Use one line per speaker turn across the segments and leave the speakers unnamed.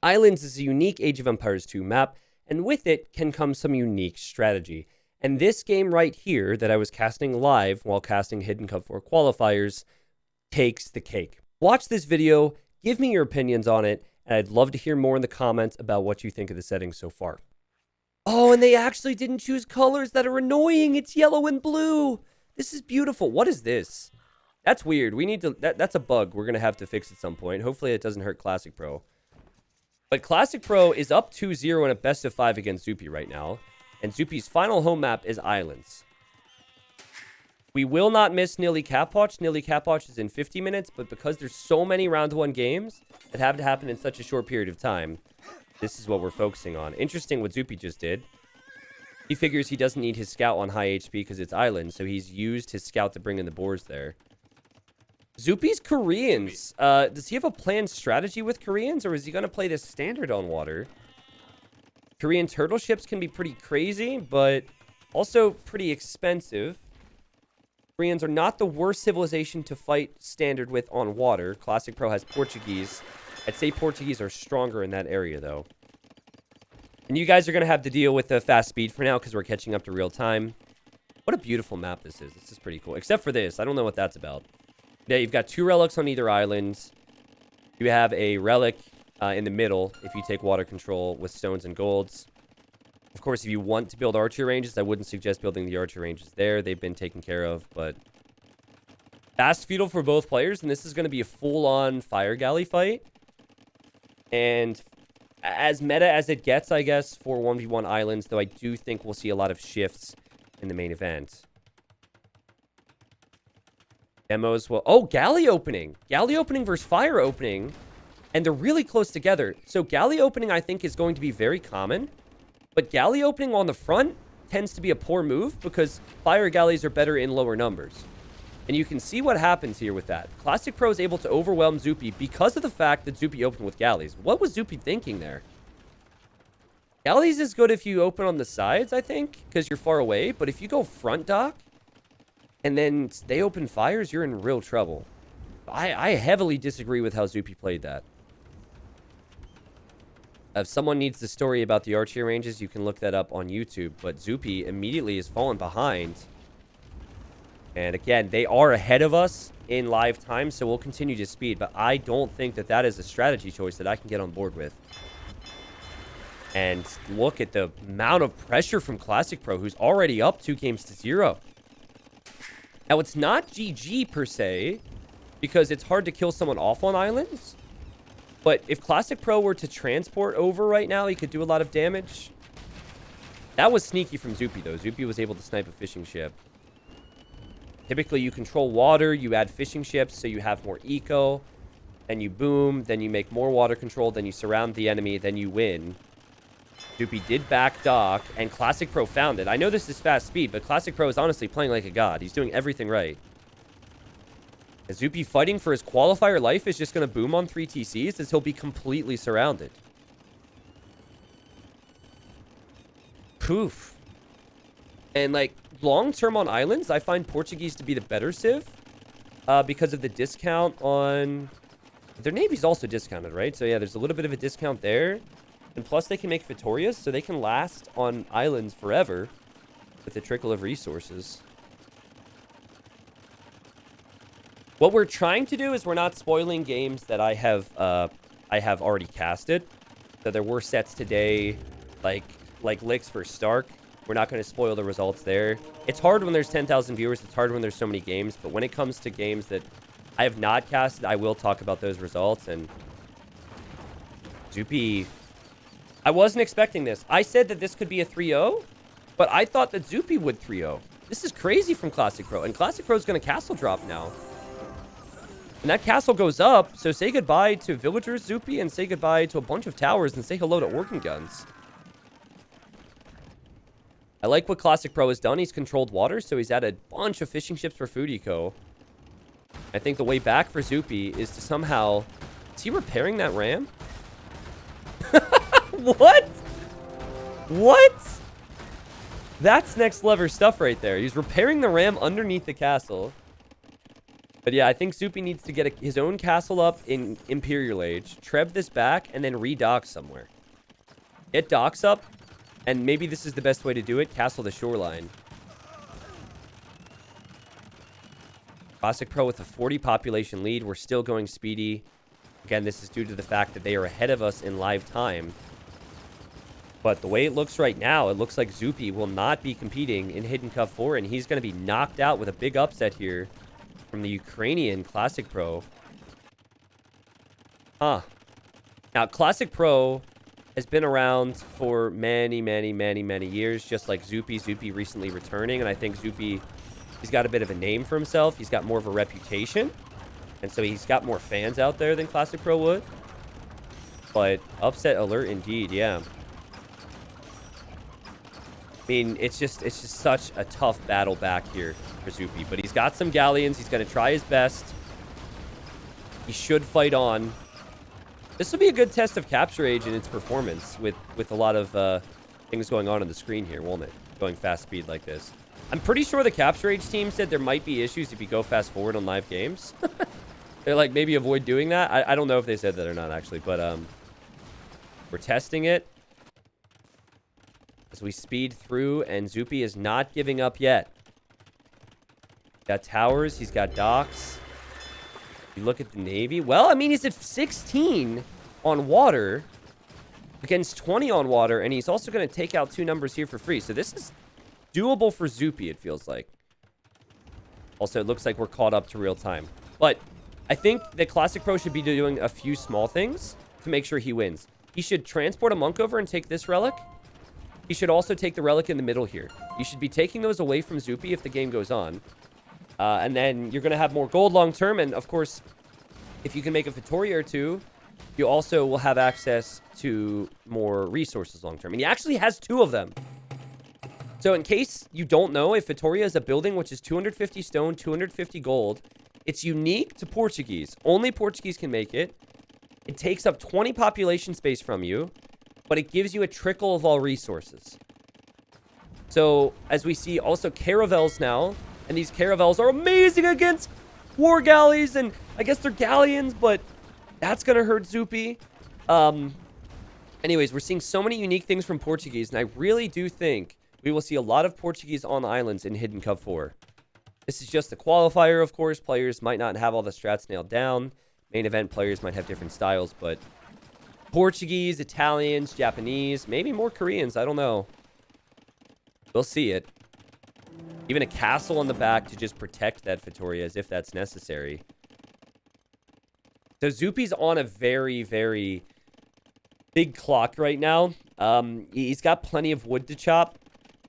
Islands is a unique Age of Empires 2 map, and with it can come some unique strategy. And this game right here that I was casting live while casting Hidden Cup 4 qualifiers takes the cake. Watch this video, give me your opinions on it, and I'd love to hear more in the comments about what you think of the settings so far. Oh, and they actually didn't choose colors that are annoying. It's yellow and blue. This is beautiful. What is this? That's weird. We need to... That's a bug we're going to have to fix at some point. Hopefully it doesn't hurt Classic Pro. But Classic Pro is up 2-0 in a best of 5 against Zoopy right now. And Zoopy's final home map is Islands. We will not miss Nearly Cap Watch. Nearly Cap Watch is in 50 minutes. But because there's so many round 1 games that have to happen in such a short period of time, this is what we're focusing on. Interesting what Zoopy just did. He figures he doesn't need his scout on high HP because it's Island, so he's used his scout to bring in the boars there. Zoopy's Koreans. Does he have a planned strategy with Koreans, or is he going to play this standard on water? Korean turtle ships can be pretty crazy, but also pretty expensive. Koreans are not the worst civilization to fight standard with on water. Classic Pro has Portuguese. I'd say Portuguese are stronger in that area, though. And you guys are going to have to deal with the fast speed for now because we're catching up to real time. What a beautiful map this is. This is pretty cool. Except for this. I don't know what that's about. Yeah, you've got 2 relics on either island. You have a relic in the middle if you take water control with stones and golds. Of course, if you want to build archery ranges, I wouldn't suggest building the archery ranges there. They've been taken care of, but... Fast feudal for both players, and this is going to be a full-on fire galley fight. And as meta as it gets, I guess, for 1v1 islands, though I do think we'll see a lot of shifts in the main event. Demos will... Oh, galley opening. Galley opening versus fire opening. And they're really close together. So galley opening, I think, is going to be very common. But galley opening on the front tends to be a poor move because fire galleys are better in lower numbers. And you can see what happens here with that. Classic Pro is able to overwhelm Zoopy because of the fact that Zoopy opened with galleys. What was Zoopy thinking there? Galleys is good if you open on the sides, I think, because you're far away. But if you go front dock and then they open fires, you're in real trouble. I heavily disagree with how Zoopy played that. If someone needs the story about the archery ranges, you can look that up on YouTube. But Zoopy immediately has fallen behind. And again, they are ahead of us in live time, so we'll continue to speed. But I don't think that that is a strategy choice that I can get on board with. And look at the amount of pressure from Classic Pro, who's already up 2-0. Now, it's not GG per se, because it's hard to kill someone off on islands. But if Classic Pro were to transport over right now, he could do a lot of damage. That was sneaky from Zoopy, though. Zoopy was able to snipe a fishing ship. Typically, you control water, you add fishing ships, so you have more eco. Then you boom, then you make more water control, then you surround the enemy, then you win. Zoopy did back dock, and Classic Pro found it. I know this is fast speed, but Classic Pro is honestly playing like a god. He's doing everything right. Is Zoopy fighting for his qualifier life is just going to boom on 3 TCs as he'll be completely surrounded. Poof. And, like, long-term on islands, I find Portuguese to be the better civ. Because of the discount on... Their navy's also discounted, right? So, yeah, there's a little bit of a discount there. And plus, they can make Feitorias, so they can last on islands forever with a trickle of resources. What we're trying to do is we're not spoiling games that I have already casted. So there were sets today, like Licks for Stark. We're not going to spoil the results there. It's hard when there's 10,000 viewers. It's hard when there's so many games. But when it comes to games that I have not casted, I will talk about those results. And Zoopy... I wasn't expecting this. I said that this could be a 3-0, but I thought that Zoopy would 3-0. This is crazy from Classic Pro. And Classic Pro is going to castle drop now. And that castle goes up, so say goodbye to villagers, Zoopy, and say goodbye to a bunch of towers, and say hello to organ guns. I like what Classic Pro has done. He's controlled water, so he's added a bunch of fishing ships for food eco. I think the way back for Zoopy is to somehow... Is he repairing that ram? What? What? That's next level stuff right there. He's repairing the ram underneath the castle. But yeah, I think Zoopy needs to get his own castle up in Imperial Age, treb this back, and then redock somewhere. Get docks up, and maybe this is the best way to do it. Castle the shoreline. Classic Pro with a 40 population lead. We're still going speedy. Again, this is due to the fact that they are ahead of us in live time. But the way it looks right now, it looks like Zoopy will not be competing in Hidden Cup 4, and he's going to be knocked out with a big upset here from the Ukrainian Classic Pro. Now, Classic Pro has been around for many, many, many, many years, just like Zoopy. Zoopy recently returning, and I think Zoopy, he's got a bit of a name for himself. He's got more of a reputation, and so he's got more fans out there than Classic Pro would. But upset alert indeed, yeah. I mean, it's just such a tough battle back here for Zoopy. But he's got some galleons. He's going to try his best. He should fight on. This will be a good test of capture age and its performance with a lot of things going on the screen here, won't it? Going fast speed like this. I'm pretty sure the capture age team said there might be issues if you go fast forward on live games. They're like, maybe avoid doing that. I don't know if they said that or not, actually. But we're testing it as we speed through, and Zoopy is not giving up yet. Got towers. He's got docks. You look at the Navy. Well, I mean, he's at 16 on water against 20 on water, and he's also going to take out 2 numbers here for free. So this is doable for Zoopy, it feels like. Also, it looks like we're caught up to real time. But I think that Classic Pro should be doing a few small things to make sure he wins. He should transport a monk over and take this relic. He should also take the relic in the middle here. You should be taking those away from Zoopy if the game goes on. And then you're going to have more gold long term. And of course, if you can make a Feitoria or 2, you also will have access to more resources long term. And he actually has 2 of them. So in case you don't know, if Feitoria is a building which is 250 stone, 250 gold, it's unique to Portuguese. Only Portuguese can make it. It takes up 20 population space from you, but it gives you a trickle of all resources. So as we see also caravels now, and these caravels are amazing against war galleys, and I guess they're galleons, but that's going to hurt Zoopy. Anyways, we're seeing so many unique things from Portuguese, and I really do think we will see a lot of Portuguese on islands in Hidden Cup 4. This is just the qualifier, of course. Players might not have all the strats nailed down. Main event players might have different styles, but Portuguese, Italians, Japanese, maybe more Koreans, I don't know. We'll see it. Even a castle on the back to just protect that Feitoria as if that's necessary. So Zoopy's on a very, very big clock right now. He's got plenty of wood to chop,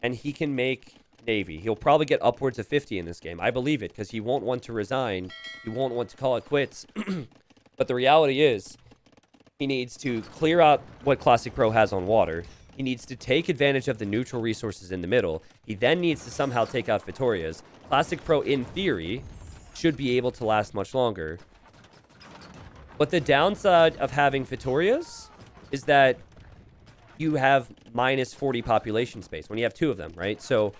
and he can make Navy. He'll probably get upwards of 50 in this game. I believe it, because he won't want to resign. He won't want to call it quits. But the reality is, he needs to clear out what Classic Pro has on water. He needs to take advantage of the neutral resources in the middle. He then needs to somehow take out Feitorias. Classic Pro, in theory, should be able to last much longer. But the downside of having Feitorias is that you have minus 40 population space when you have 2 of them, right? So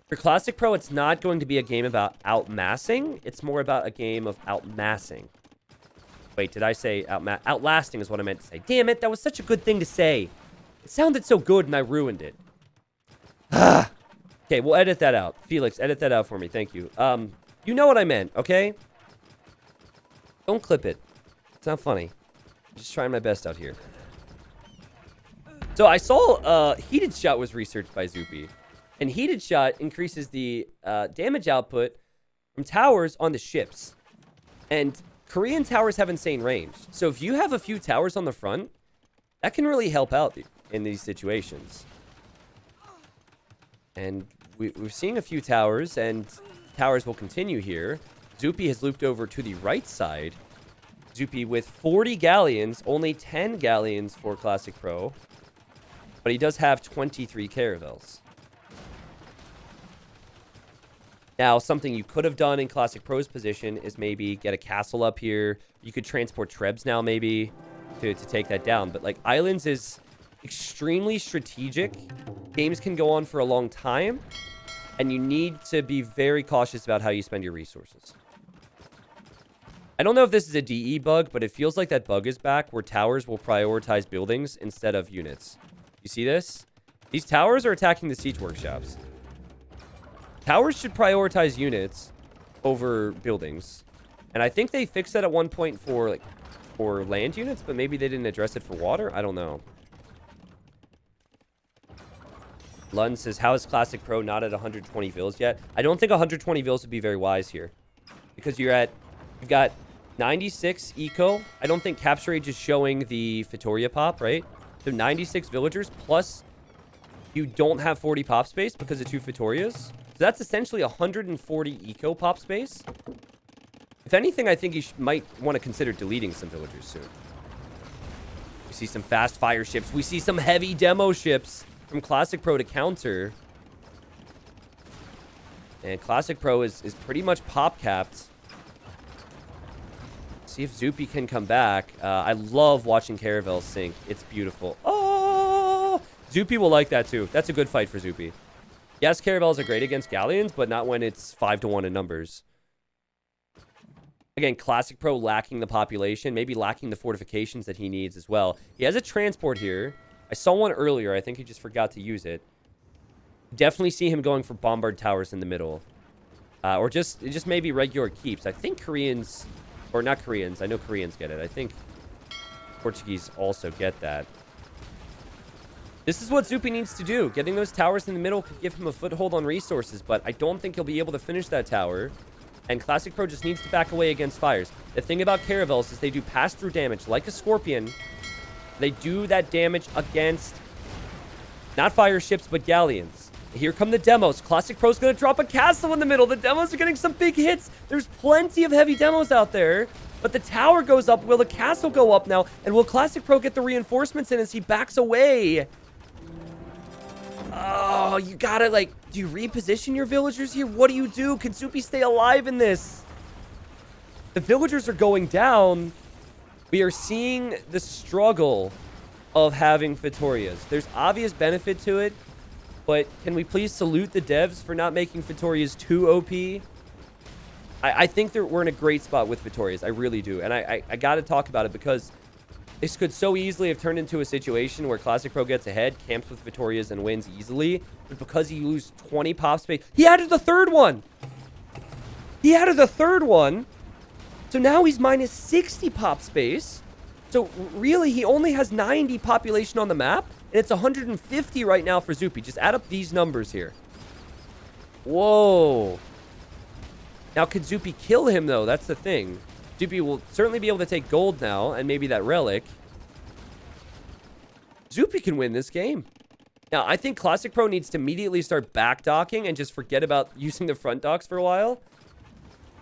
for Classic Pro, it's not going to be a game about outmassing. It's more about a game of outmassing. Wait, did I say outlasting is what I meant to say. Damn it, that was such a good thing to say. It sounded so good and I ruined it. Okay, we'll edit that out. Felix, edit that out for me. Thank you. You know what I meant, okay? Don't clip it. It's not funny. I'm just trying my best out here. So I saw Heated Shot was researched by Zoopy. And Heated Shot increases the damage output from towers on the ships. And Korean towers have insane range. So if you have a few towers on the front, that can really help out in these situations. And we're seeing a few towers, and towers will continue here. Zoopy has looped over to the right side. Zoopy with 40 galleons, only 10 galleons for Classic Pro. But he does have 23 caravels. Now, something you could have done in Classic Pro's position is maybe get a castle up here. You could transport trebs now, maybe, to take that down. But, like, islands is extremely strategic. Games can go on for a long time. And you need to be very cautious about how you spend your resources. I don't know if this is a DE bug, but it feels like that bug is back where towers will prioritize buildings instead of units. You see this? These towers are attacking the siege workshops. Towers should prioritize units over buildings. And I think they fixed that at one point for land units, but maybe they didn't address it for water. I don't know. Lund says, how is Classic Pro not at 120 vills yet? I don't think 120 vills would be very wise here. Because you've got 96 eco. I don't think Capture Age is showing the Feitoria pop, right? So 96 villagers plus you don't have 40 pop space because of 2 Feitorias. So that's essentially 140 eco pop space. If anything, I think you might want to consider deleting some villagers soon. We see some fast fire ships. We see some heavy demo ships from Classic Pro to counter. And Classic Pro is pretty much pop capped. See if Zoopy can come back. I love watching Caravels sink. It's beautiful. Oh! Zoopy will like that too. That's a good fight for Zoopy. Yes, Caravels are great against Galleons, but not when it's 5-1 in numbers. Again, Classic Pro lacking the population, maybe lacking the fortifications that he needs as well. He has a transport here. I saw one earlier. I think he just forgot to use it. Definitely see him going for bombard towers in the middle. Or just maybe regular keeps. I think Koreans, or not Koreans. I know Koreans get it. I think Portuguese also get that. This is what Zoopy needs to do. Getting those towers in the middle could give him a foothold on resources, but I don't think he'll be able to finish that tower. And Classic Pro just needs to back away against fires. The thing about Caravels is they do pass-through damage like a Scorpion. They do that damage against not fire ships, but galleons. Here come the demos. Classic Pro's going to drop a castle in the middle. The demos are getting some big hits. There's plenty of heavy demos out there. But the tower goes up. Will the castle go up now? And will Classic Pro get the reinforcements in as he backs away? Oh, you gotta, do you reposition your villagers here? What do you do? Can Zoopy stay alive in this? The villagers are going down. We are seeing the struggle of having Feitorias. There's obvious benefit to it, but can we please salute the devs for not making Feitorias too OP? I think we're in a great spot with Feitorias. I really do. And I gotta talk about it because this could so easily have turned into a situation where Classic Pro gets ahead, camps with Feitorias, and wins easily. But because he loses 20 pop space, he added the third one. He added the third one. So now he's minus 60 pop space. So really, he only has 90 population on the map. And it's 150 right now for Zoopy. Just add up these numbers here. Whoa. Now, could Zoopy kill him, though? That's the thing. Zoopy will certainly be able to take gold now, and maybe that relic. Zoopy can win this game. Now, I think Classic Pro needs to immediately start back docking and just forget about using the front docks for a while.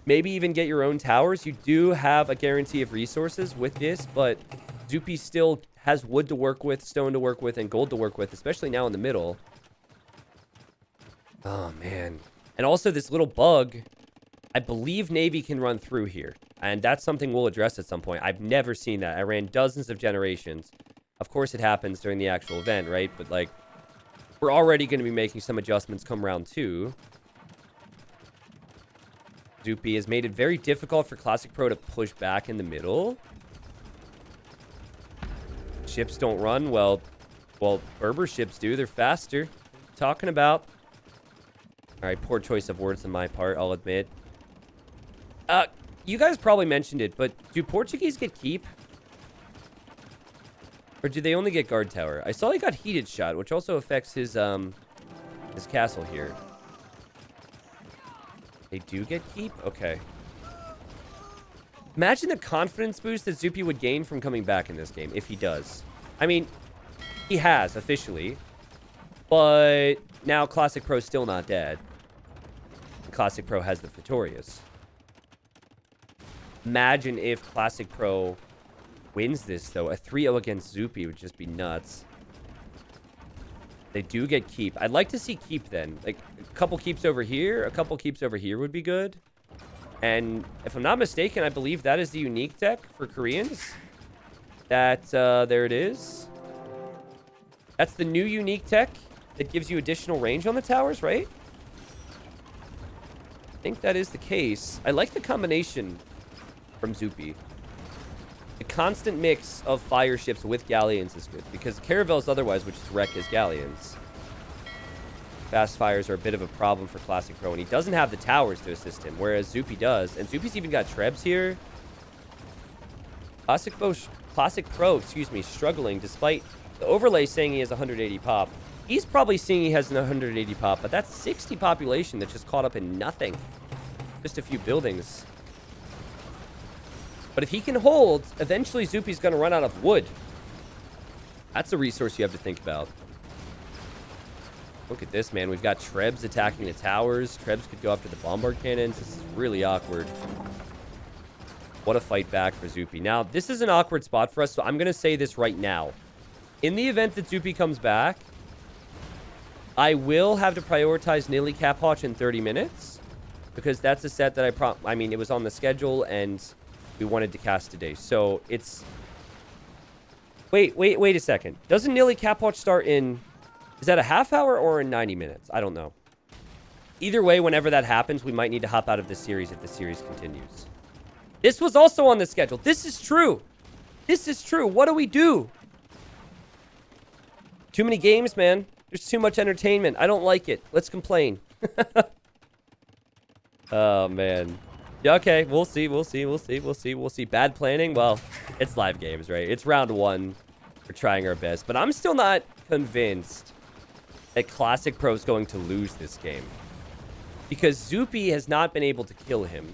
Maybe even get your own towers. You do have a guarantee of resources with this, but Zoopy still has wood to work with, stone to work with, and gold to work with, especially now in the middle. Oh, man. And also this little bug, I believe Navy can run through here. And that's something we'll address at some point. I've never seen that. I ran dozens of generations. Of course it happens during the actual event, right? But, we're already going to be making some adjustments come round 2. Zoopy has made it very difficult for Classic Pro to push back in the middle. Ships don't run. Well, Berber ships do. They're faster. Talking about. All right, poor choice of words on my part, I'll admit. You guys probably mentioned it, but do Portuguese get keep? Or do they only get guard tower? I saw he got heated shot, which also affects his castle here. They do get keep? Okay. Imagine the confidence boost that Zoopy would gain from coming back in this game, if he does. I mean, he has, officially. But now Classic Pro's still not dead. Classic Pro has the Feitorias. Imagine if Classic Pro wins this, though. A 3-0 against Zoopy would just be nuts. They do get keep. I'd like to see keep, then. A couple keeps over here. A couple keeps over here would be good. And if I'm not mistaken, I believe that is the unique tech for Koreans. There it is. That's the new unique tech that gives you additional range on the towers, right? I think that is the case. I like the combination from Zoopy. The constant mix of fire ships with galleons is good, because caravels otherwise would just wreck his galleons. Fast fires are a bit of a problem for Classic Pro, and he doesn't have the towers to assist him, whereas Zoopy does. And Zoopy's even got Trebs here. Classic Pro, excuse me, struggling despite the overlay saying he has 180 pop. He's probably seeing he has an 180 pop, but that's 60 population that's just caught up in nothing. Just a few buildings. But if he can hold, eventually Zoopy's going to run out of wood. That's a resource you have to think about. Look at this, man. We've got Trebs attacking the towers. Trebs could go after the bombard cannons. This is really awkward. What a fight back for Zoopy. Now, this is an awkward spot for us, so I'm going to say this right now. In the event that Zoopy comes back, I will have to prioritize Nilly Caphotch in 30 minutes, because that's a set that I mean, it was on the schedule, and we wanted to cast today. So, it's... Wait a second. Doesn't Nilly Caphotch start in... Is that a half hour or in 90 minutes? I don't know. Either way, whenever that happens, we might need to hop out of this series if the series continues. This was also on the schedule. This is true. This is true. What do we do? Too many games, man. There's too much entertainment. I don't like it. Let's complain. Oh, man. Yeah, okay. We'll see. We'll see. We'll see. We'll see. We'll see. Bad planning? Well, it's live games, right? It's round one. We're trying our best. But I'm still not convinced that Classic Pro is going to lose this game, because Zoopy has not been able to kill him,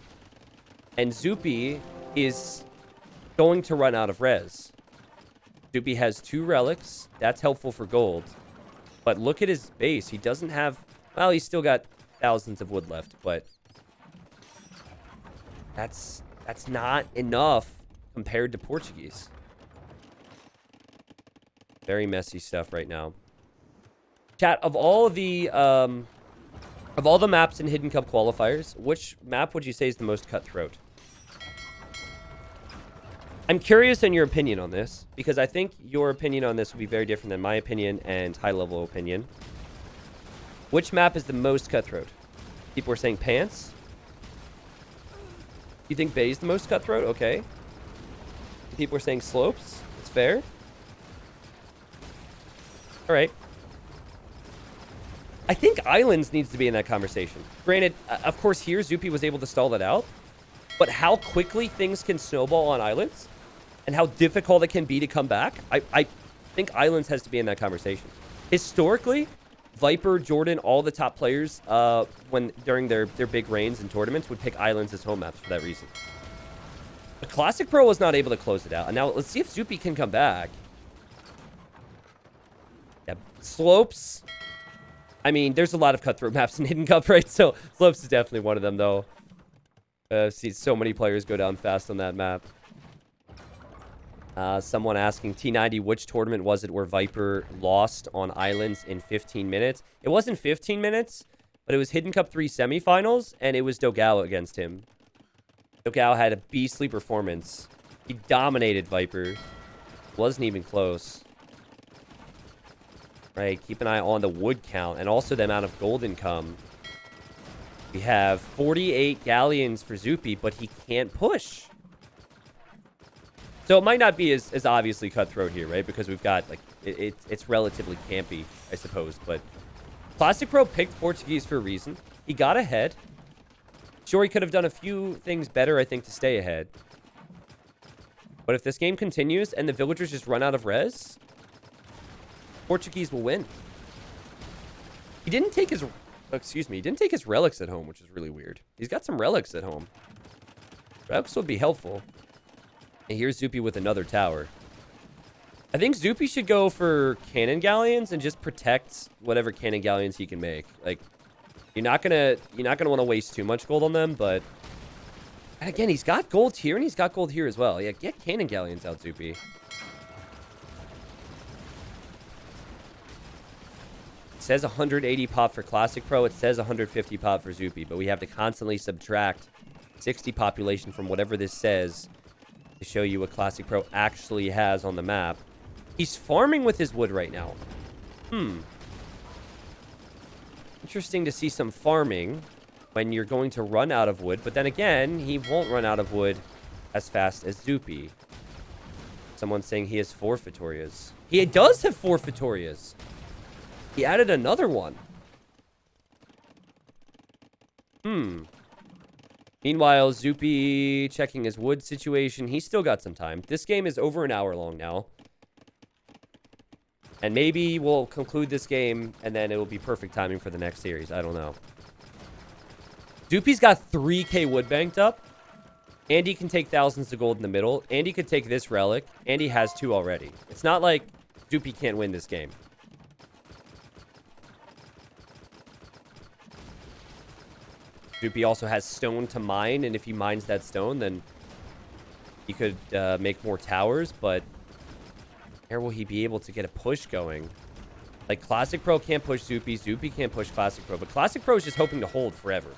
and Zoopy is going to run out of res. Zoopy has 2 relics. That's helpful for gold, but look at his base. He doesn't have... Well, he's still got thousands of wood left, but that's not enough compared to Portuguese. Very messy stuff right now. Chat, of all the maps in Hidden Cup qualifiers, which map would you say is the most cutthroat? I'm curious in your opinion on this, because I think your opinion on this would be very different than my opinion and high-level opinion. Which map is the most cutthroat? People are saying Pants. You think Bay is the most cutthroat? Okay. People are saying Slopes. It's fair. All right. I think Islands needs to be in that conversation. Granted, of course, here Zoopy was able to stall that out. But how quickly things can snowball on Islands and how difficult it can be to come back, I think Islands has to be in that conversation. Historically, Viper, Jordan, all the top players, during their big reigns in tournaments, would pick Islands as home maps for that reason. But Classic Pro was not able to close it out. And now let's see if Zoopy can come back. Yeah, Slopes. I mean, there's a lot of cutthroat maps in Hidden Cup, right? So Slopes is definitely one of them, though. See so many players go down fast on that map. Someone asking, T90, which tournament was it where Viper lost on Islands in 15 minutes? It wasn't 15 minutes, but it was Hidden Cup 3 semifinals, and it was Dogao against him. Dogao had a beastly performance. He dominated Viper. Wasn't even close. Right, keep an eye on the wood count and also the amount of gold income. We have 48 galleons for Zoopy, but he can't push. So it might not be as obviously cutthroat here, right? Because we've got, like, it's relatively campy, I suppose. But Classic Pro picked Portuguese for a reason. He got ahead. Sure, he could have done a few things better, I think, to stay ahead. But if this game continues and the villagers just run out of res, Portuguese will win. He didn't take his... Excuse me. He didn't take his relics at home, which is really weird. He's got some relics at home. Relics would be helpful. And here's Zoopy with another tower. I think Zoopy should go for cannon galleons and just protect whatever cannon galleons he can make. Like, you're not gonna want to waste too much gold on them, but... And again, he's got gold here and he's got gold here as well. Yeah, get cannon galleons out, Zoopy. It says 180 pop for Classic Pro. It says 150 pop for Zoopy, but we have to constantly subtract 60 population from whatever this says to show you what Classic Pro actually has on the map. He's farming with his wood right now. Interesting to see some farming when you're going to run out of wood, but then again, he won't run out of wood as fast as Zoopy. Someone's saying he has 4 Feitorias. He does have 4 Feitorias. He added another one. Meanwhile, Zoopy checking his wood situation. He's still got some time. This game is over an hour long now. And maybe we'll conclude this game, and then it will be perfect timing for the next series. I don't know. Zoopy's got 3k wood banked up. Andy can take thousands of gold in the middle. Andy could take this relic. Andy has 2 already. It's not like Zoopy can't win this game. Zoopy also has stone to mine, and if he mines that stone, then he could make more towers, but where will he be able to get a push going? Like, Classic Pro can't push Zoopy. Zoopy can't push Classic Pro, but Classic Pro is just hoping to hold forever.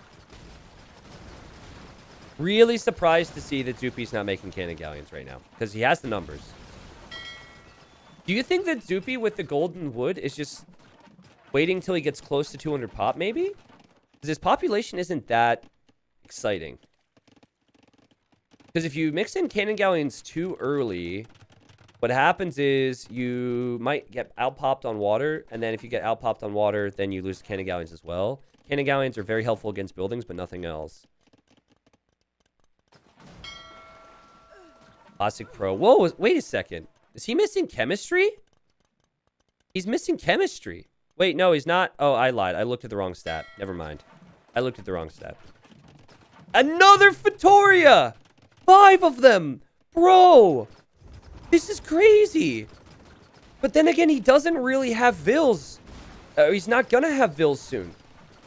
Really surprised to see that Zoopy's not making cannon galleons right now, because he has the numbers. Do you think that Zoopy with the golden wood is just waiting till he gets close to 200 pop, maybe? Because his population isn't that exciting. Because if you mix in cannon galleons too early, what happens is you might get outpopped on water, and then if you get outpopped on water, then you lose cannon galleons as well. Cannon galleons are very helpful against buildings, but nothing else. Classic Pro. Whoa, wait a second. Is he missing chemistry? He's missing chemistry. Wait, no, he's not. Oh, I lied. I looked at the wrong stat. Never mind. I looked at the wrong stat. Another Feitoria! 5 of them! Bro! This is crazy! But then again, he doesn't really have vills. He's not gonna have vills soon.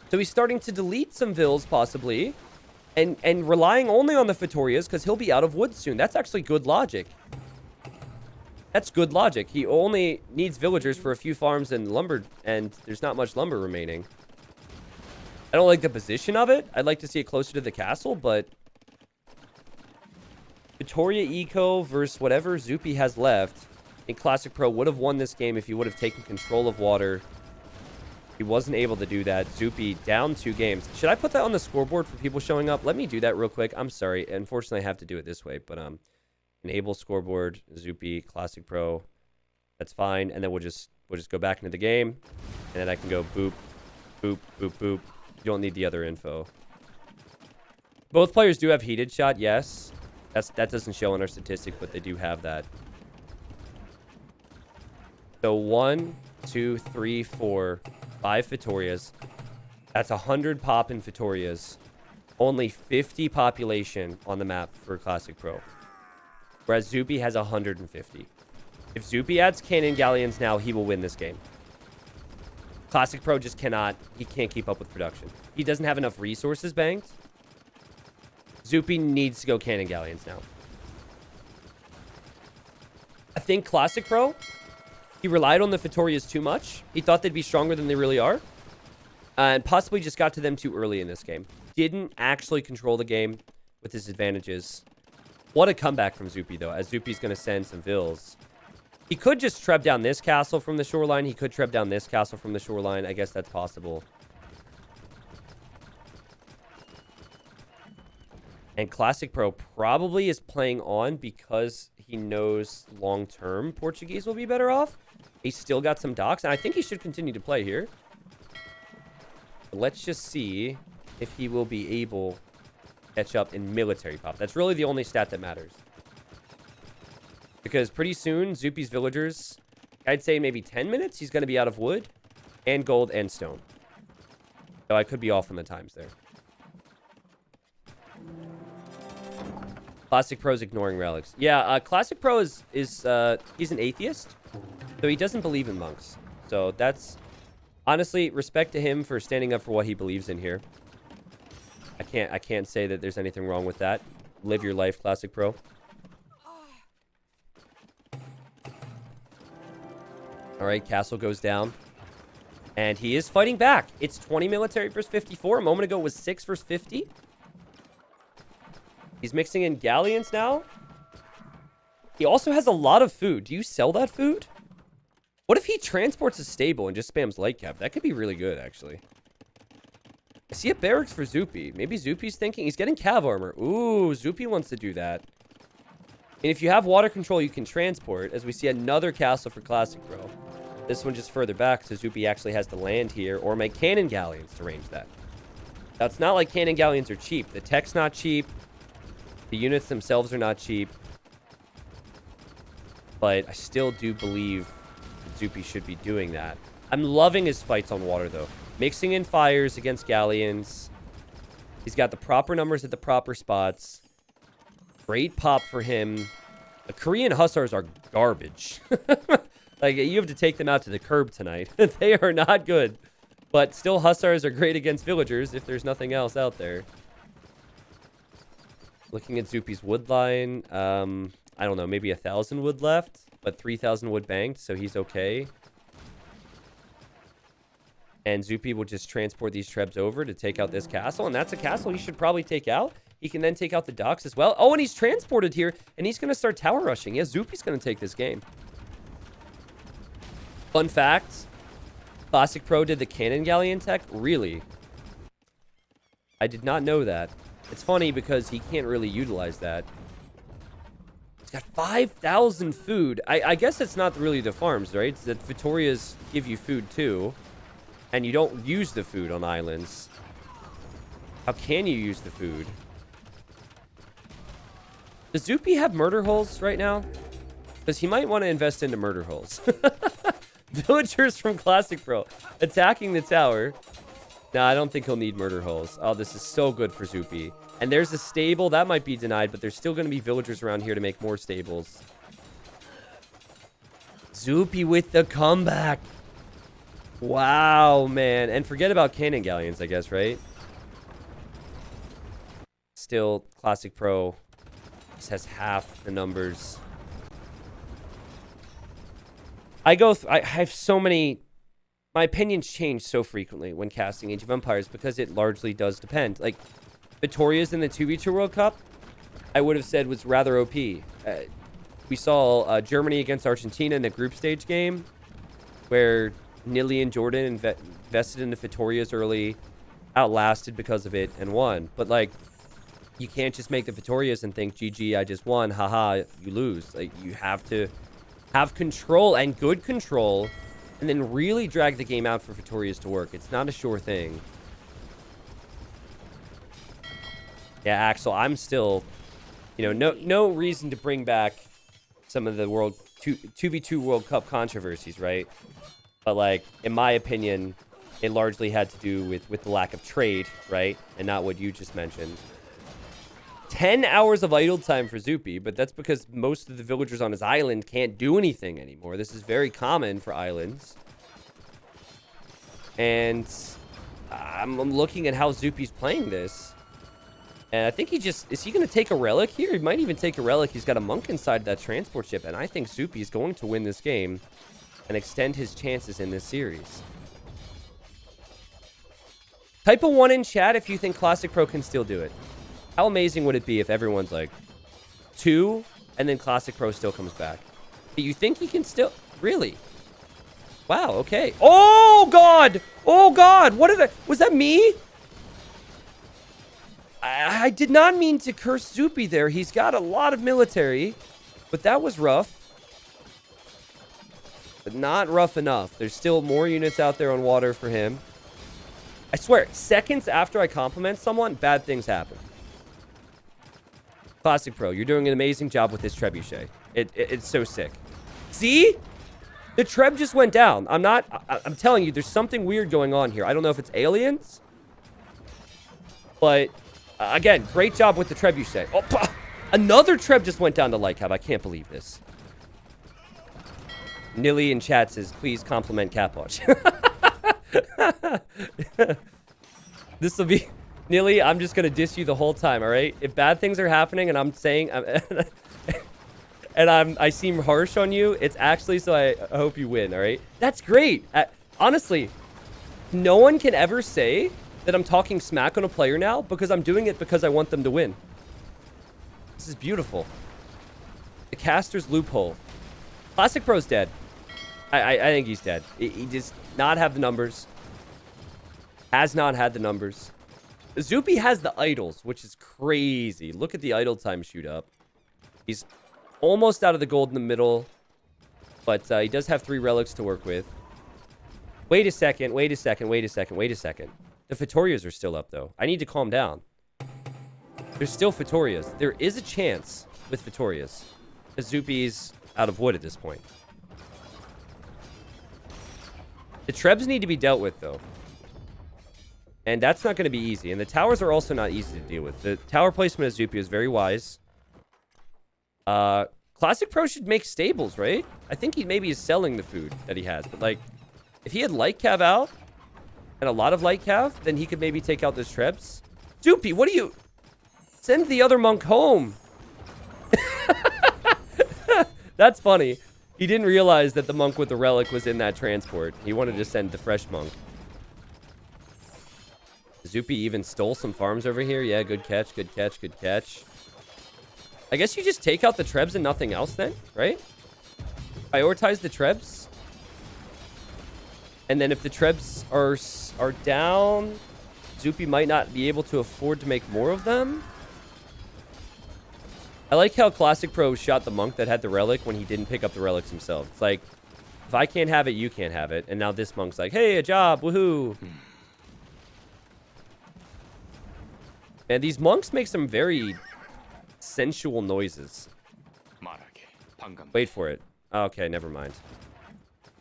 So he's starting to delete some vills, possibly. And relying only on the Feitorias, because he'll be out of wood soon. That's actually good logic. That's good logic. He only needs villagers for a few farms and lumber, and there's not much lumber remaining. I don't like the position of it. I'd like to see it closer to the castle, but Feitoria Eco versus whatever Zoopy has left. I think Classic Pro would have won this game if he would have taken control of water. He wasn't able to do that. Zoopy down 2 games. Should I put that on the scoreboard for people showing up? Let me do that real quick. I'm sorry. Unfortunately, I have to do it this way, but enable scoreboard, Zoopy, Classic Pro. That's fine. And then we'll just go back into the game. And then I can go boop, boop, boop, boop. You don't need the other info. Both players do have heated shot, yes. That doesn't show in our statistics, but they do have that. So 1, 2, 3, 4, 5 Feitorias. That's 100 pop in Feitorias. Only 50 population on the map for Classic Pro. Whereas Zoopy has 150. If Zoopy adds cannon galleons now, he will win this game. Classic Pro just cannot. He can't keep up with production. He doesn't have enough resources banked. Zoopy needs to go cannon galleons now. I think Classic Pro, he relied on the Feitorias too much. He thought they'd be stronger than they really are. And possibly just got to them too early in this game. Didn't actually control the game with his advantages. What a comeback from Zoopy, though, as Zoopy's going to send some vills. He could just treb down this castle from the shoreline. He could treb down this castle from the shoreline. I guess that's possible. And Classic Pro probably is playing on because he knows long-term Portuguese will be better off. He's still got some docks, and I think he should continue to play here. But let's just see if he will be able to catch up in military pop. That's really the only stat that matters. Because pretty soon, Zoopy's villagers, I'd say maybe 10 minutes, he's going to be out of wood and gold and stone. So I could be off on the times there. Classic Pro's ignoring relics. Yeah, Classic Pro is he's an atheist, so he doesn't believe in monks. So that's, honestly, respect to him for standing up for what he believes in here. I can't say that there's anything wrong with that. Live your life, Classic Pro. All right, castle goes down. And he is fighting back. It's 20 military versus 54. A moment ago it was 6 versus 50. He's mixing in galleons now. He also has a lot of food. Do you sell that food? What if he transports a stable and just spams light cap? That could be really good, actually. I see a barracks for Zoopy. Maybe Zoopy's thinking. He's getting cav armor. Ooh, Zoopy wants to do that. And if you have water control, you can transport, as we see another castle for Classic Pro. This one just further back, so Zoopy actually has to land here or make cannon galleons to range that. Now, it's not like cannon galleons are cheap. The tech's not cheap. The units themselves are not cheap. But I still do believe Zoopy should be doing that. I'm loving his fights on water, though. Mixing in fires against galleons. He's got the proper numbers at the proper spots. Great pop for him. The Korean Hussars are garbage. Like, you have to take them out to the curb tonight. They are not good. But still, Hussars are great against villagers if there's nothing else out there. Looking at Zoopy's wood line. I don't know, maybe 1,000 wood left, but 3,000 wood banked, so he's okay. And Zoopy will just transport these trebs over to take out this castle, and that's a castle he should probably take out. He can then take out the docks as well. Oh, and he's transported here, and he's going to start tower rushing. Yeah, Zoopy's going to take this game. Fun fact, Classic Pro did the cannon galleon tech? Really? I did not know that. It's funny because he can't really utilize that. He's got 5,000 food. I guess it's not really the farms, right? It's that Feitorias give you food too. And you don't use the food on islands. How can you use the food? Does Zoopy have murder holes right now? Because he might want to invest into murder holes. Villagers from Classic Pro attacking the tower. No, I don't think he'll need murder holes. Oh, this is so good for Zoopy. And there's a stable. That might be denied, but there's still going to be villagers around here to make more stables. Zoopy with the comeback. Wow, man. And forget about cannon galleons, I guess, right? Still, Classic Pro just has half the numbers. I have so many... My opinions change so frequently when casting Age of Empires because it largely does depend. Like, Feitoria's in the 2v2 World Cup, I would have said was rather OP. We saw Germany against Argentina in the group stage game where Nilly and Jordan invested in the Feitorias early, outlasted because of it, and won. But, like, you can't just make the Feitorias and think, GG, I just won, haha, you lose. Like, you have to have control and good control and then really drag the game out for Feitorias to work. It's not a sure thing. Yeah, Axel, I'm still, you know, no reason to bring back some of the 2v2 World Cup controversies, right? But, like, in my opinion, it largely had to do with the lack of trade, right? And not what you just mentioned. 10 hours of idle time for Zoopy, but that's because most of the villagers on his island can't do anything anymore. This is very common for islands. And I'm looking at how Zoopy's playing this. And I think he just... Is he going to take a relic here? He might even take a relic. He's got a monk inside that transport ship. And I think Zoopy is going to win this game and extend his chances in this series. Type a 1 in chat if you think Classic Pro can still do it. How amazing would it be if everyone's like 2 and then Classic Pro still comes back? Do you think he can still... Really? Wow, okay. Oh, God! Oh, God! What did I... Was that me? I did not mean to curse Zoopy there. He's got a lot of military, but that was rough. But not rough enough. There's still more units out there on water for him. I swear, seconds after I compliment someone, bad things happen. Classic Pro, you're doing an amazing job with this trebuchet. It's so sick. See? The treb just went down. I'm telling you, there's something weird going on here. I don't know if it's aliens. But, again, great job with the trebuchet. Oh, another treb just went down to Lycab. I can't believe this. Nilly in chat says, please compliment Catwatch. This will be... Nilly, I'm just going to diss you the whole time, all right? If bad things are happening and I'm saying... I seem harsh on you, it's actually so I hope you win, all right? That's great. Honestly, no one can ever say that I'm talking smack on a player now because I'm doing it because I want them to win. This is beautiful. The caster's loophole. Classic Pro's dead. I think he's dead. He does not have the numbers. Has not had the numbers. Zoopy has the idols, which is crazy. Look at the idle time shoot up. He's almost out of the gold in the middle. But he does have 3 relics to work with. Wait a second. The Feitorias are still up, though. I need to calm down. There's still Feitorias. There is a chance with Feitorias. Because Zoopy's out of wood at this point. The Trebs need to be dealt with, though. And that's not going to be easy. And the towers are also not easy to deal with. The tower placement of Zoopy is very wise. Classic Pro should make stables, right? I think he maybe is selling the food that he has. But, like, if he had light cav out, and a lot of light cav, then he could maybe take out those Trebs. Zoopy, what do you... Send the other monk home. That's funny. He didn't realize that the monk with the relic was in that transport. He wanted to send the fresh monk. Zoopy even stole some farms over here. Yeah, good catch. I guess you just take out the Trebs and nothing else then, right? Prioritize the Trebs. And then if the Trebs are down, Zoopy might not be able to afford to make more of them. I like how Classic Pro shot the monk that had the relic when he didn't pick up the relics himself. It's like, if I can't have it, you can't have it. And now this monk's like, hey, a job, woohoo. And these monks make some very sensual noises. Wait for it. Okay, never mind.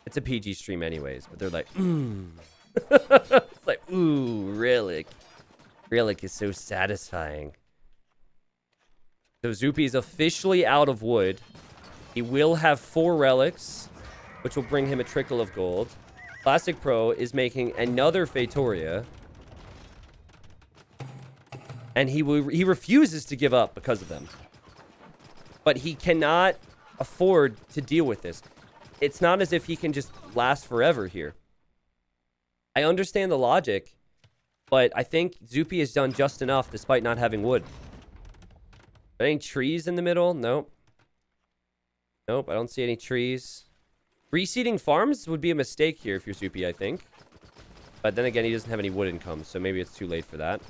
It's a PG stream anyways, but they're like, It's like, ooh, relic. Relic is so satisfying. So Zoopy is officially out of wood. He will have 4 relics, which will bring him a trickle of gold. Classic Pro is making another Feitoria. And he refuses to give up because of them. But he cannot afford to deal with this. It's not as if he can just last forever here. I understand the logic, but I think Zoopy has done just enough despite not having wood. Any trees in the middle? Nope. Nope, I don't see any trees. Reseeding farms would be a mistake here if you're Zoopy, I think. But then again, he doesn't have any wood income, so maybe it's too late for that.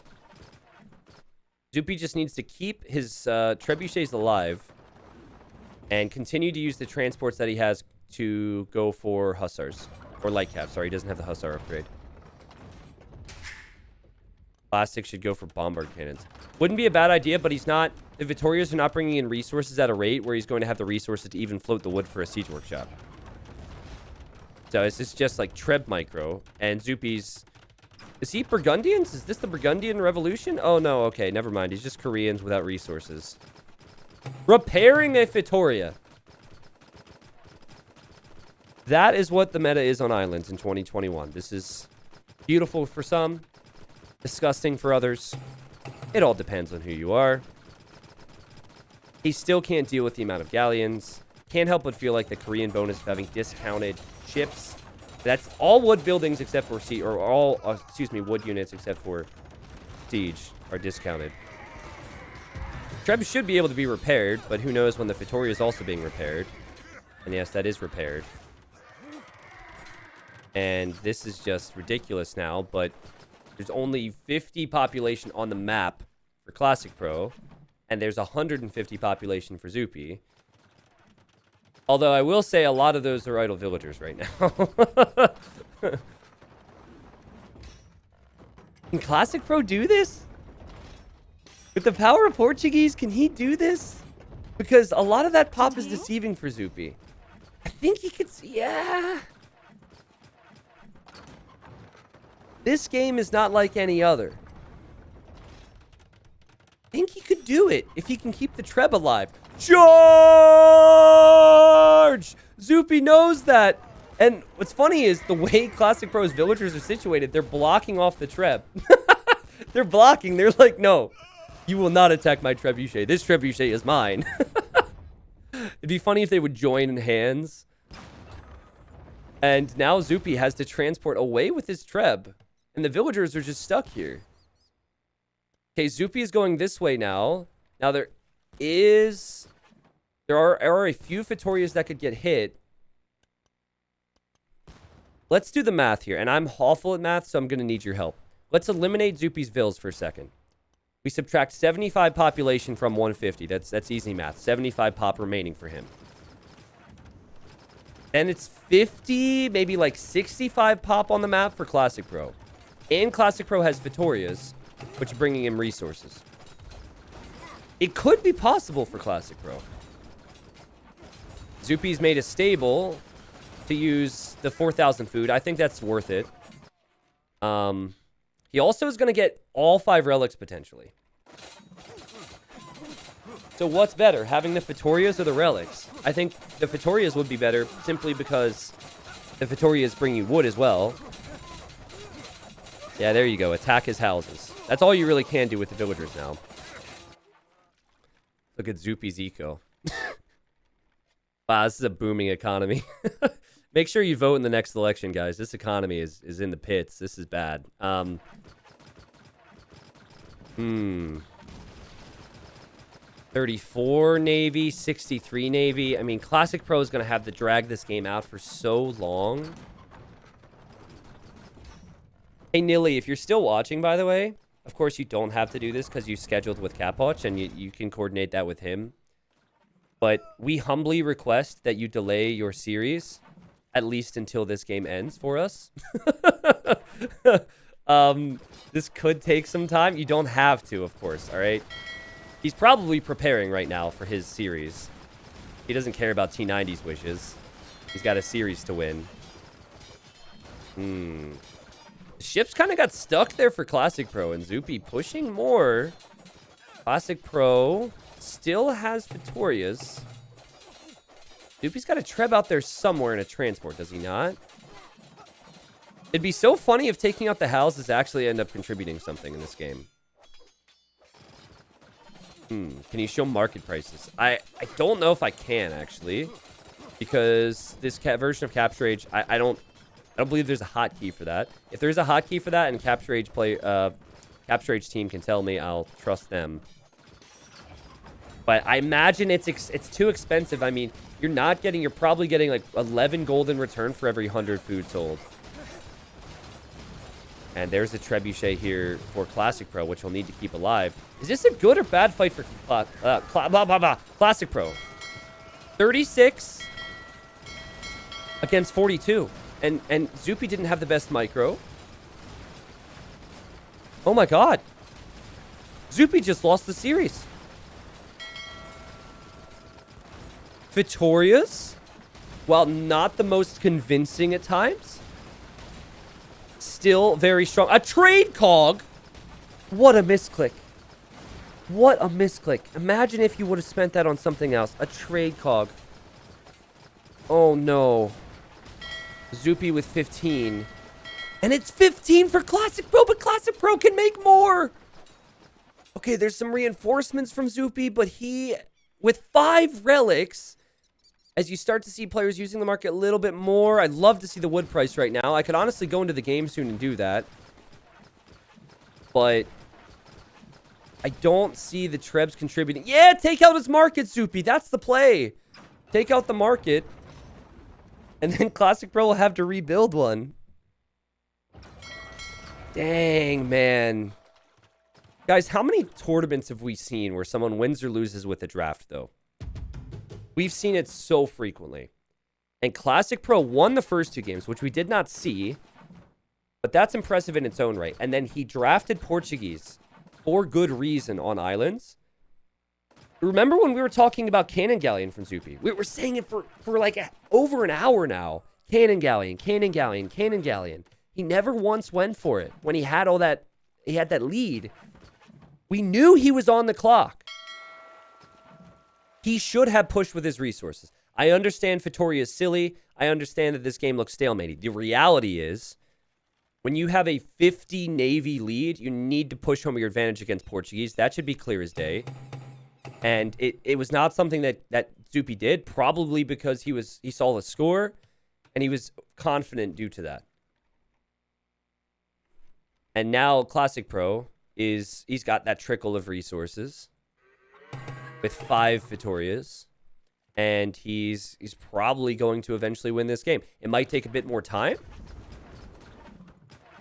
Zoopy just needs to keep his trebuchets alive and continue to use the transports that he has to go for hussars. Or light cap, sorry, he doesn't have the hussar upgrade. Classic should go for bombard cannons. Wouldn't be a bad idea, but he's not... The Feitorias are not bringing in resources at a rate where he's going to have the resources to even float the wood for a siege workshop. So it's just like Treb micro. And Zoopy's... Is he Burgundians? Is this the Burgundian Revolution? Oh, no. Okay, never mind. He's just Koreans without resources. Repairing a Feitoria. That is what the meta is on islands in 2021. This is beautiful for some. Disgusting for others. It all depends on who you are. He still can't deal with the amount of galleons. Can't help but feel like the Korean bonus of having discounted ships. That's all wood buildings except for siege, or all, wood units except for siege are discounted. Treb should be able to be repaired, but who knows when the Feitoria is also being repaired. And yes, that is repaired. And this is just ridiculous now, but there's only 50 population on the map for Classic Pro, and there's 150 population for Zoopy. Although I will say a lot of those are idle villagers right now. Can Classic Pro do this? With the power of Portuguese, can he do this? Because a lot of that pop is deceiving for Zoopy. I think he could... Yeah... This game is not like any other. I think he could do it if he can keep the Treb alive. Charge! Zoopy knows that. And what's funny is the way Classic Pro's villagers are situated, they're blocking off the Treb. They're blocking. They're like, no, you will not attack my trebuchet. This trebuchet is mine. It'd be funny if they would join hands. And now Zoopy has to transport away with his Treb. And the villagers are just stuck here. Okay, Zoopy is going this way now. Now there are a few Feitorias that could get hit. Let's do the math here. And I'm awful at math, so I'm going to need your help. Let's eliminate Zoopy's vills for a second. We subtract 75 population from 150. That's easy math. 75 pop remaining for him. Then it's 50, maybe like 65 pop on the map for Classic Pro. And Classic Pro has Feitorias, which are bringing him resources. It could be possible for Classic Pro. Zoopy's made a stable to use the 4,000 food. I think that's worth it. He also is going to get all 5 relics potentially. So what's better, having the Feitorias or the relics? I think the Feitorias would be better simply because the Feitorias bring you wood as well. Yeah, there you go. Attack his houses. That's all you really can do with the villagers now. Look at Zoopy's eco. Wow, this is a booming economy. Make sure you vote in the next election, guys. This economy is in the pits. This is bad. 34 Navy, 63 Navy. I mean, Classic Pro is going to have to drag this game out for so long. Hey, Nilly, if you're still watching, by the way, of course you don't have to do this because you scheduled with Capwatch and you can coordinate that with him. But we humbly request that you delay your series at least until this game ends for us. This could take some time. You don't have to, of course, all right? He's probably preparing right now for his series. He doesn't care about T90's wishes. He's got a series to win. The ships kind of got stuck there for Classic Pro, and Zoopy pushing more. Classic Pro still has Feitorias. Zoopy's got a Treb out there somewhere in a transport, does he not? It'd be so funny if taking out the houses actually end up contributing something in this game. Can you show market prices? I don't know if I can, actually. Because this version of Capture Age, I don't believe there's a hotkey for that. If there's a hotkey for that and Capture Age Capture Age team can tell me, I'll trust them. But I imagine it's too expensive. I mean, you're probably getting like 11 gold in return for every 100 food sold. And there's a trebuchet here for Classic Pro, which we'll need to keep alive. Is this a good or bad fight for Classic Pro? 36 against 42. And Zoopy didn't have the best micro. Oh my god. Zoopy just lost the series. Feitorias, while not the most convincing at times, still very strong. A trade cog. What a misclick. What a misclick. Imagine if you would have spent that on something else. A trade cog. Oh no. Zoopy with 15. And it's 15 for Classic Pro, but Classic Pro can make more. Okay, there's some reinforcements from Zoopy, but he, with 5 relics, as you start to see players using the market a little bit more, I'd love to see the wood price right now. I could honestly go into the game soon and do that. But I don't see the Trebs contributing. Yeah, take out his market, Zoopy. That's the play. Take out the market. And then Classic Pro will have to rebuild one. Dang, man. Guys, how many tournaments have we seen where someone wins or loses with a draft, though? We've seen it so frequently. And Classic Pro won the first 2 games, which we did not see. But that's impressive in its own right. And then he drafted Portuguese for good reason on islands. Remember when we were talking about Cannon Galleon from Zoopy? We were saying it for like over an hour now. Cannon Galleon, Cannon Galleon, Cannon Galleon. He never once went for it when he had all that, he had that lead. We knew he was on the clock. He should have pushed with his resources. I understand Feitoria is silly. I understand that this game looks stalemated. The reality is, when you have a 50 Navy lead, you need to push home your advantage against Portuguese. That should be clear as day. And it was not something that Zoopy did, probably because he saw the score, and he was confident due to that. And now Classic Pro he's got that trickle of resources with 5 Feitorias, and he's probably going to eventually win this game. It might take a bit more time,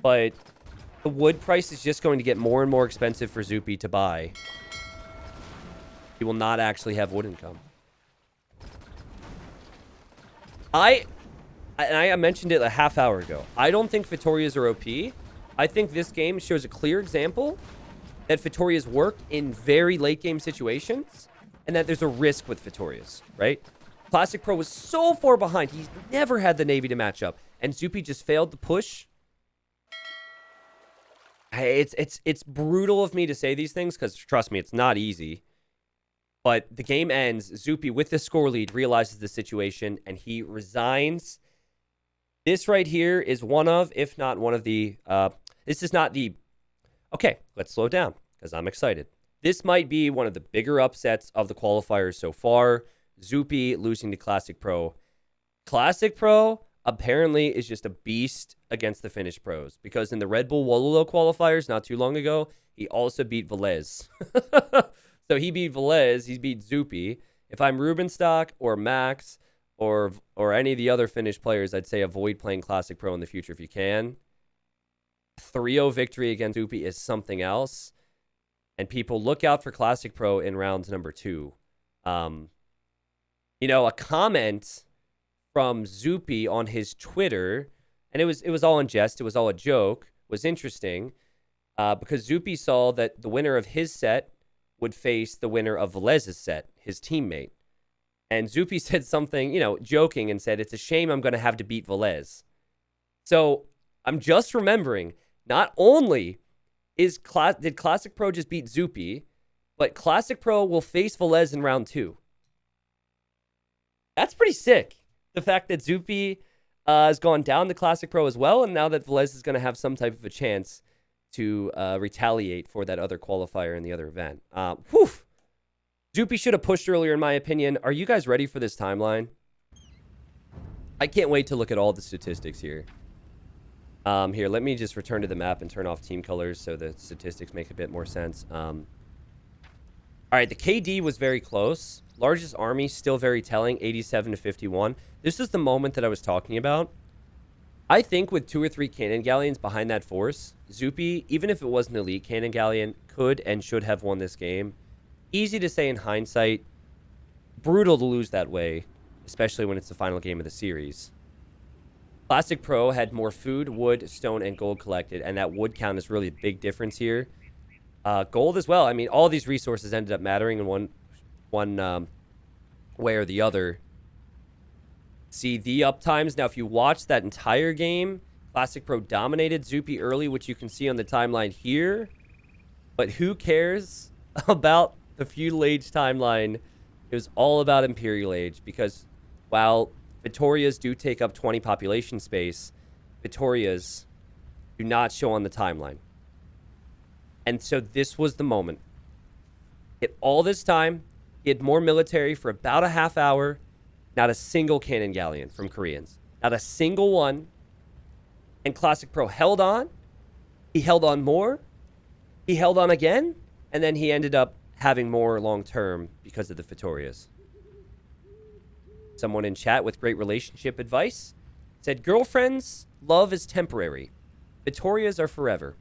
but The wood price is just going to get more and more expensive for Zoopy to buy. He will not actually have wood income. I mentioned it a half hour ago. I don't think Feitorias are OP. I think this game shows a clear example that Feitorias work in very late game situations and that there's a risk with Feitorias, right? Classic Pro was so far behind. He's never had the Navy to match up. And Zoopy just failed to push. It's brutal of me to say these things because, trust me, it's not easy. But the game ends. Zoopy, with the score lead, realizes the situation, and he resigns. This right here is one of, if not one of the... this is not the... Okay, let's slow down because I'm excited. This might be one of the bigger upsets of the qualifiers so far. Zoopy losing to Classic Pro. Classic Pro apparently is just a beast against the Finnish pros because in the Red Bull Wololo qualifiers not too long ago, he also beat Velez. So he beat Velez, he's beat Zoopy. If I'm Rubenstock or Max or any of the other Finnish players, I'd say avoid playing Classic Pro in the future if you can. 3-0 victory against Zoopy is something else. And people look out for Classic Pro in round number 2. You know, a comment from Zoopy on his Twitter, and it was all in jest, it was all a joke, was interesting because Zoopy saw that the winner of his set would face the winner of Velez's set, his teammate. And Zoopy said something, you know, joking and said, it's a shame I'm going to have to beat Velez. So I'm just remembering, not only did Classic Pro just beat Zoopy, but Classic Pro will face Velez in round 2. That's pretty sick. The fact that Zoopy has gone down to Classic Pro as well, and now that Velez is going to have some type of a chance to retaliate for that other qualifier in the other event. Zoopy should have pushed earlier, in my opinion. Are you guys ready for this timeline? I can't wait to look at all the statistics here. Here, let me just return to the map and turn off team colors so the statistics make a bit more sense. All right, the KD was very close. Largest army, still very telling, 87 to 51. This is the moment that I was talking about. I think with 2 or 3 cannon galleons behind that force, Zoopy, even if it was an elite cannon galleon, could and should have won this game. Easy to say in hindsight. Brutal to lose that way, especially when it's the final game of the series. Classic Pro had more food, wood, stone, and gold collected, and that wood count is really a big difference here. Gold as well. I mean, all these resources ended up mattering in one way or the other. See the uptimes. Now, if you watch that entire game, Classic Pro dominated Zoopy early, which you can see on the timeline here. But who cares about the feudal age timeline? It was all about Imperial Age because while Feitorias do take up 20 population space, Feitorias do not show on the timeline. And so this was the moment. At all this time, he had more military for about a half hour. Not a single cannon galleon from Koreans. Not a single one. And Classic Pro held on. He held on more. He held on again. And then he ended up having more long-term because of the Feitorias. Someone in chat with great relationship advice said, girlfriends, love is temporary. Feitorias are forever.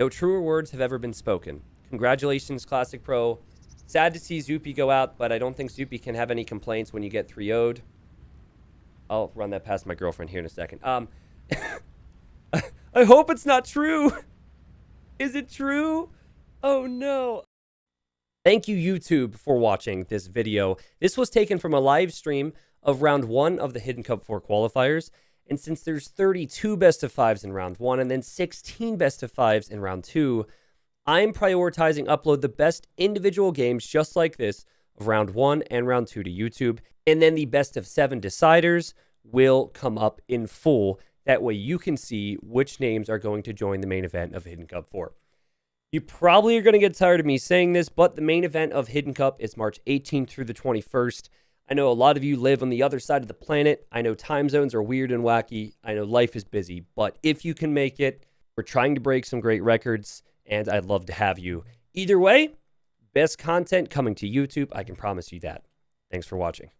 No truer words have ever been spoken. Congratulations, Classic Pro. Sad to see Zoopy go out, but I don't think Zoopy can have any complaints when you get 3-0'd. I'll run that past my girlfriend here in a second. I hope it's not true. Is it true? Oh, no. Thank you, YouTube, for watching this video. This was taken from a live stream of round 1 of the Hidden Cup 4 qualifiers. And since there's 32 best of 5s in round 1 and then 16 best of 5s in round 2, I'm prioritizing upload the best individual games just like this of round 1 and round 2 to YouTube. And then the best of 7 deciders will come up in full. That way you can see which names are going to join the main event of Hidden Cup 4. You probably are going to get tired of me saying this, but the main event of Hidden Cup is March 18th through the 21st. I know a lot of you live on the other side of the planet. I know time zones are weird and wacky. I know life is busy, but if you can make it, we're trying to break some great records, and I'd love to have you. Either way, best content coming to YouTube. I can promise you that. Thanks for watching.